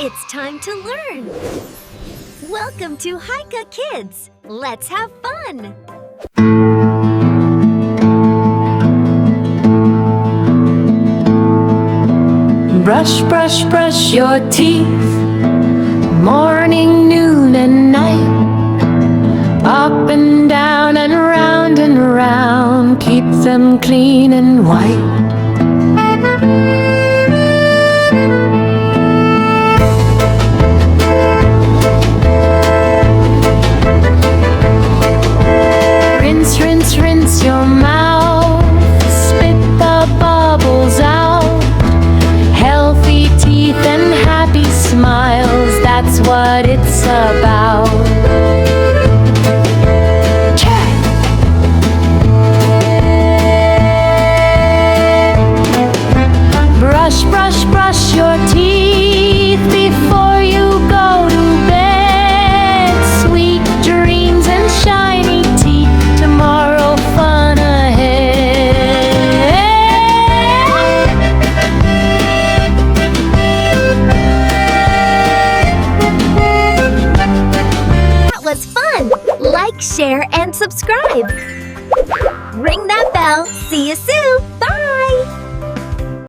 It's time to learn! Welcome to Haika Kids! Let's have fun! Brush, brush, brush your teeth, morning, noon, and night. Up and down and round, keep them clean and white. Rinse, rinse, rinse your mouth, spit the bubbles out. Healthy teeth and happy smiles, that's what it's about. Brush, brush, brush your teeth before you go to bed. Sweet dreams and shiny teeth, tomorrow fun ahead. That was fun! Like, share, and subscribe! Ring that bell! See you soon! Bye!